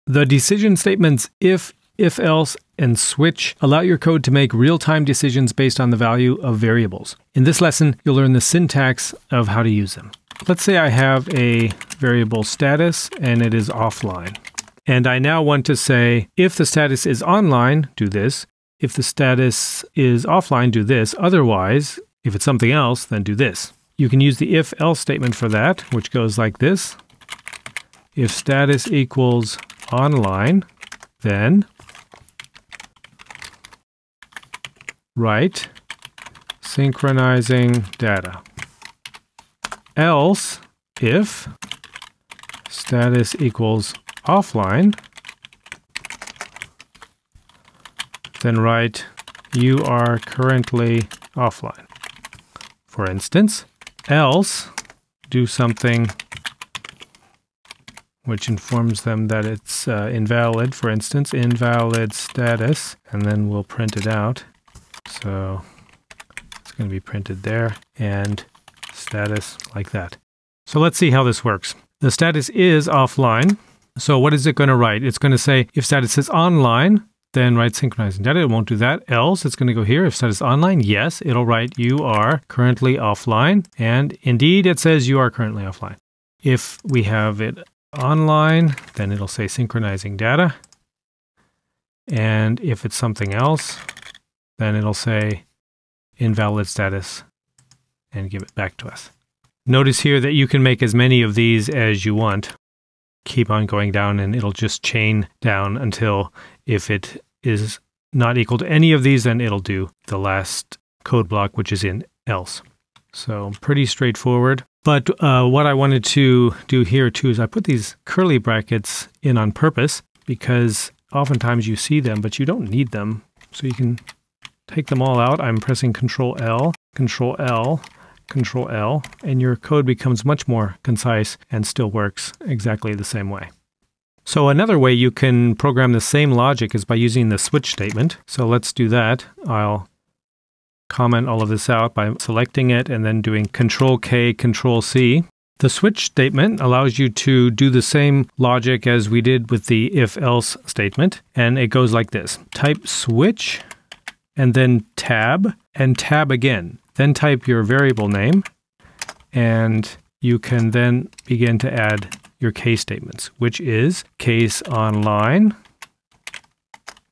The decision statements if else, and switch allow your code to make real-time decisions based on the value of variables. In this lesson, you'll learn the syntax of how to use them. Let's say I have a variable status and it is offline. And I now want to say, if the status is online, do this. If the status is offline, do this. Otherwise, if it's something else, then do this. You can use the if-else statement for that, which goes like this. If status equals online, then write synchronizing data. Else, if status equals offline, then write you are currently offline. For instance, else do something which informs them that it's invalid. For instance, invalid status, and then we'll print it out. So it's going to be printed there, and status like that. So let's see how this works. The status is offline. So what is it going to write? It's going to say if status is online, then write synchronizing data. It won't do that. Else, it's going to go here. If status online, yes, it'll write you are currently offline. And indeed, it says you are currently offline. If we have it online, then it'll say synchronizing data. And if it's something else, then it'll say invalid status and give it back to us. Notice here that you can make as many of these as you want. Keep on going down and it'll just chain down until if it is not equal to any of these, then it'll do the last code block, which is in else. So pretty straightforward. But what I wanted to do here too is I put these curly brackets in on purpose because oftentimes you see them, but you don't need them. So you can take them all out. I'm pressing Control L, Control L, Control L, and your code becomes much more concise and still works exactly the same way. So another way you can program the same logic is by using the switch statement. So let's do that. I'll comment all of this out by selecting it and then doing Control K, Control C. The switch statement allows you to do the same logic as we did with the if-else statement, and it goes like this. Type switch and then tab and tab again. Then type your variable name, and you can then begin to add your case statements, which is case online,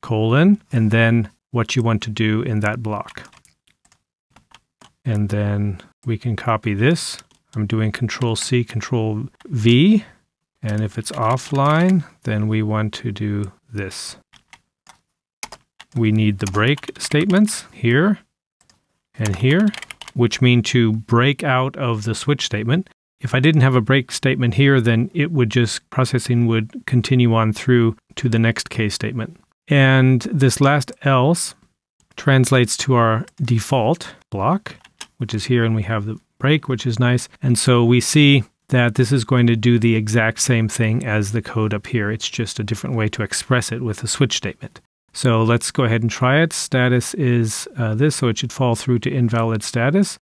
colon, and then what you want to do in that block. And then we can copy this. I'm doing Control C, Control V, and if it's offline, then we want to do this. We need the break statements here and here, which mean to break out of the switch statement. If I didn't have a break statement here, then it would just, processing would continue on through to the next case statement. And this last else translates to our default block, which is here, and we have the break, which is nice. And so we see that this is going to do the exact same thing as the code up here. It's just a different way to express it with a switch statement. So let's go ahead and try it. Status is this, so it should fall through to invalid status.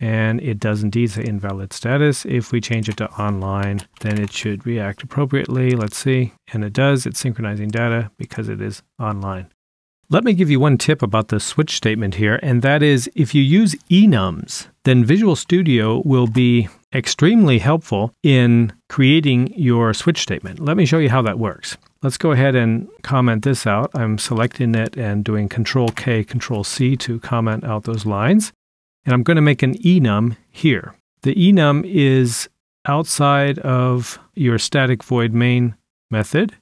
And it does indeed say invalid status. If we change it to online, then it should react appropriately. Let's see. And it does. It's synchronizing data because it is online. Let me give you one tip about the switch statement here, and that is if you use enums, then Visual Studio will be extremely helpful in creating your switch statement. Let me show you how that works. Let's go ahead and comment this out. I'm selecting it and doing Control K, Control C to comment out those lines. And I'm going to make an enum here. The enum is outside of your static void main method.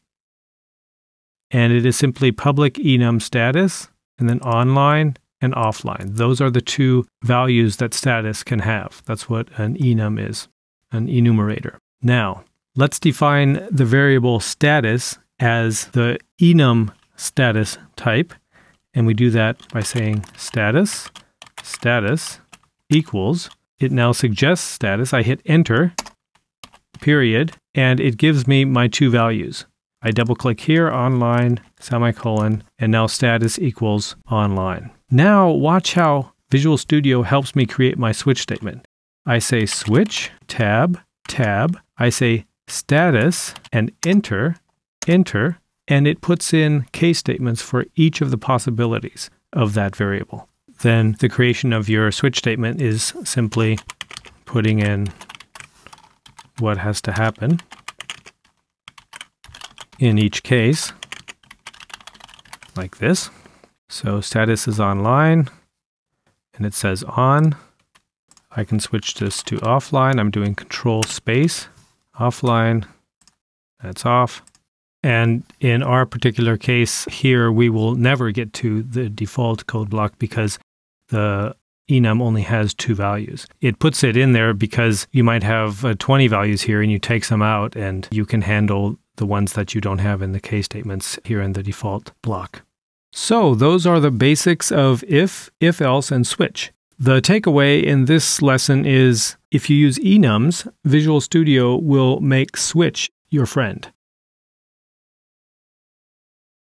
And it is simply public enum status, and then online and offline. Those are the two values that status can have. That's what an enum is, an enumerator. Now, let's define the variable status as the enum status type. And we do that by saying status equals, it now suggests status. I hit enter, period, and it gives me my two values. I double click here, online, semicolon, and now status equals online. Now watch how Visual Studio helps me create my switch statement. I say switch, tab, tab. I say status and enter, enter, and it puts in case statements for each of the possibilities of that variable. Then the creation of your switch statement is simply putting in what has to happen in each case, like this. So status is online, and it says on. I can switch this to offline. I'm doing control space, offline, that's off. And in our particular case here, we will never get to the default code block because the enum only has 2 values. It puts it in there because you might have 20 values here and you take some out and you can handle the ones that you don't have in the case statements here in the default block. So those are the basics of if else, and switch. The takeaway in this lesson is if you use enums, Visual Studio will make switch your friend.